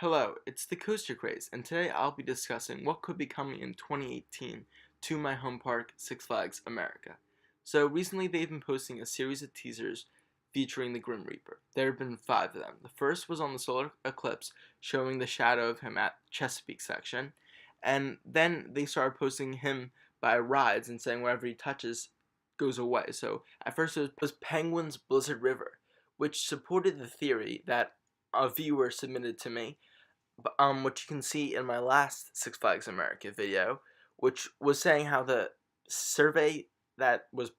Hello, it's the Coaster Craze, and today I'll be discussing what could be coming in 2018 to my home park, Six Flags America. So recently they've been posting a series of teasers featuring the Grim Reaper. There have been 5 of them. The first was on the solar eclipse, showing the shadow of him at Chesapeake section, and then they started posting him by rides and saying wherever he touches goes away. So at first it was Penguin's Blizzard River, which supported the theory that a viewer submitted to me, which you can see in my last Six Flags America video, which was saying how the survey that was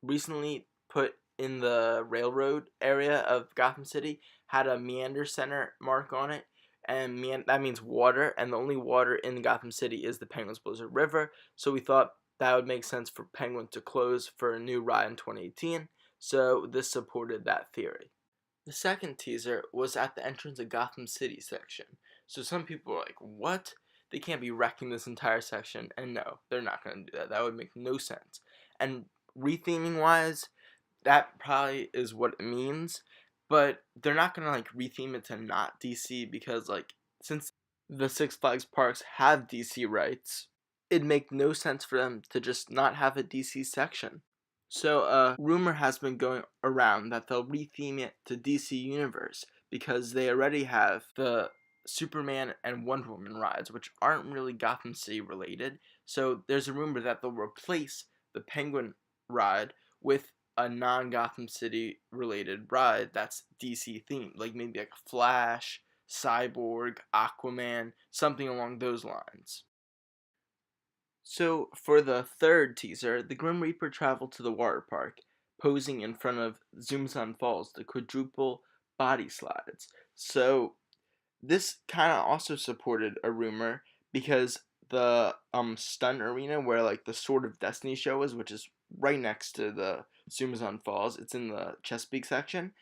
recently put in the railroad area of Gotham City had a meander center mark on it, and that means water, and the only water in Gotham City is the Penguin's Blizzard River, so we thought that would make sense for Penguin to close for a new ride in 2018, so this supported that theory. The second teaser was at the entrance of Gotham City section. So some people were like, what? They can't be wrecking this entire section. And no, they're not going to do that. That would make no sense. And retheming wise, that probably is what it means. But they're not going to like retheme it to not DC because like since the Six Flags parks have DC rights, it'd make no sense for them to just not have a DC section. So a rumor has been going around that they'll retheme it to DC Universe because they already have the Superman and Wonder Woman rides, which aren't really Gotham City related. So there's a rumor that they'll replace the Penguin ride with a non-Gotham City related ride that's DC themed, like maybe like a Flash, Cyborg, Aquaman, something along those lines. So, for the third teaser, the Grim Reaper traveled to the Waterpark, posing in front of Zoomsun Falls, the quadruple body slides. So, this kind of also supported a rumor because the stunt arena where like the Sword of Destiny show is, which is right next to the Zoomsun Falls, it's in the Chesapeake section.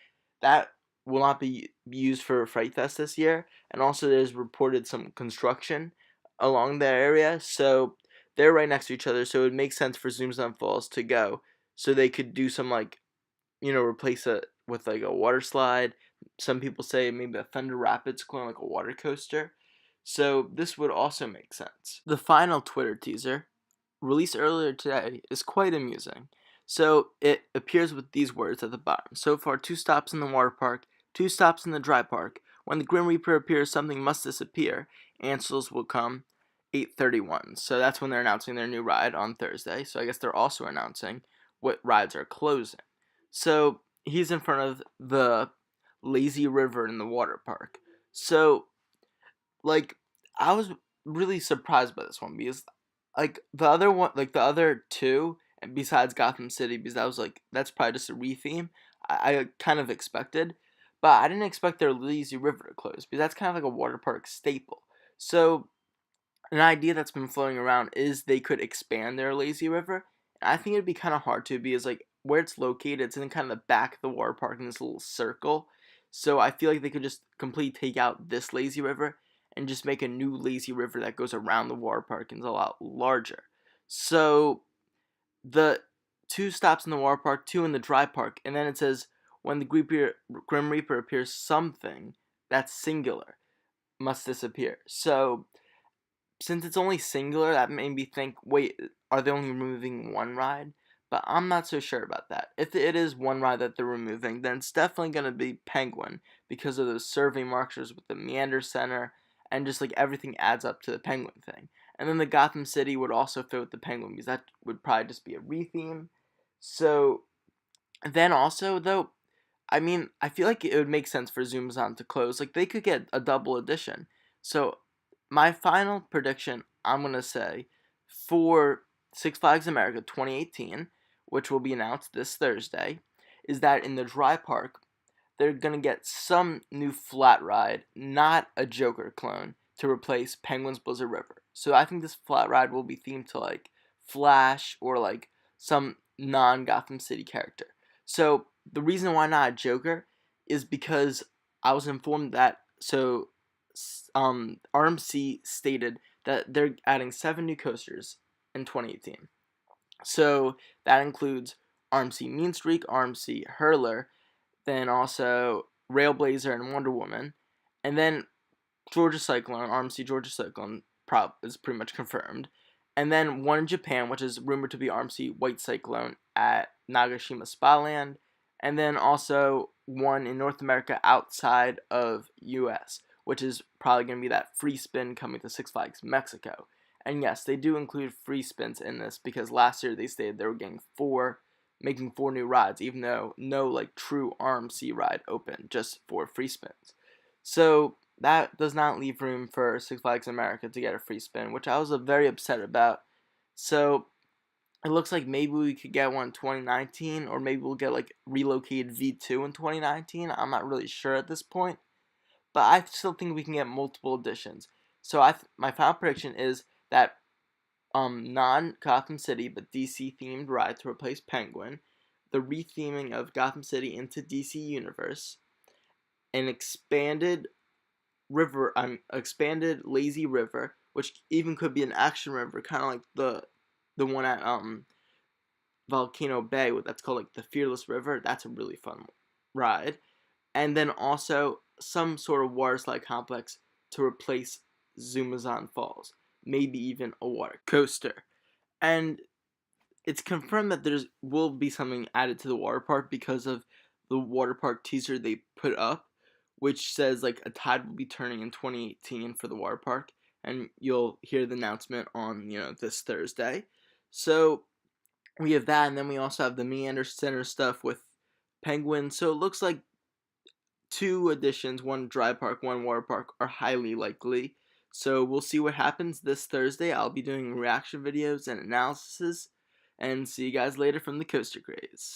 That will not be used for Fright Fest this year, and also there's reported some construction along that area, so they're right next to each other, so it would make sense for Zoomsun Falls to go, so they could do some like, replace it with like a water slide. Some people say maybe a Thunder Rapids clone, like a water coaster. So this would also make sense. The final Twitter teaser, released earlier today, is quite amusing. So it appears with these words at the bottom. So far, 2 stops in the water park, 2 stops in the dry park. When the Grim Reaper appears, something must disappear. Answers will come 8:31. So that's when they're announcing their new ride on Thursday. So I guess they're also announcing what rides are closing. So he's in front of the lazy river in the water park. So, like, I was really surprised by this one because, like, the other one, like the other two, and besides Gotham City, because I was like, that's probably just a retheme. I kind of expected, but I didn't expect their lazy river to close because that's kind of like a water park staple. So, an idea that's been floating around is they could expand their lazy river. I think it'd be kind of hard to because like where it's located, it's in kind of the back of the water park in this little circle. So I feel like they could just completely take out this lazy river and just make a new lazy river that goes around the water park and is a lot larger. So the 2 stops in the water park, 2 in the dry park, and then it says when the Grim Reaper appears, something that's singular must disappear. So since it's only singular, that made me think, wait, are they only removing one ride? But I'm not so sure about that. If it is one ride that they're removing, then it's definitely going to be Penguin because of those survey markers with the Meander Center and just like everything adds up to the Penguin thing. And then the Gotham City would also fit with the Penguin because that would probably just be a retheme. So then also though, I mean, I feel like it would make sense for Zoomzon to close. Like they could get a double edition. So my final prediction, I'm going to say, for Six Flags America 2018, which will be announced this Thursday, is that in the dry park, they're going to get some new flat ride, not a Joker clone, to replace Penguin's Blizzard River. So I think this flat ride will be themed to like Flash or like some non-Gotham City character. So the reason why not a Joker is because I was informed that RMC stated that they're adding 7 new coasters in 2018. So that includes RMC Mean Streak, RMC Hurler, then also Railblazer and Wonder Woman, and then Georgia Cyclone, RMC Georgia Cyclone, is pretty much confirmed. And then one in Japan, which is rumored to be RMC White Cyclone at Nagashima Spa Land. And then also one in North America outside of US, which is probably going to be that free spin coming to Six Flags Mexico. And yes, they do include free spins in this because last year they stated they were making 4 new rides, even though no like true RMC ride opened, just 4 free spins. So that does not leave room for Six Flags America to get a free spin, which I was very upset about. So it looks like maybe we could get one in 2019, or maybe we'll get like relocated V2 in 2019. I'm not really sure at this point, but I still think we can get multiple editions. So my final prediction is that non-Gotham City but DC themed ride to replace Penguin, the retheming of Gotham City into DC Universe, an expanded expanded lazy river, which even could be an action river, kind of like the one at Volcano Bay, that's called like the Fearless River. That's a really fun ride. And then also some sort of water slide complex to replace Zumazon Falls, maybe even a water coaster. And it's confirmed that there will be something added to the water park because of the water park teaser they put up, which says like a tide will be turning in 2018 for the water park, and you'll hear the announcement on this Thursday. So we have that, and then we also have the Meander Center stuff with Penguin. So it looks like 2 additions, one dry park, one water park, are highly likely. So we'll see what happens this Thursday. I'll be doing reaction videos and analysis, and see you guys later from the Coaster Craze.